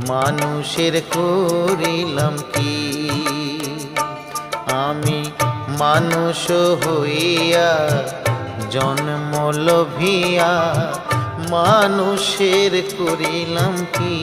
মানুষের করিলাম কি আমি মানুষ হইয়া জন্ম লোভিয়া মানুষের করিলাম কি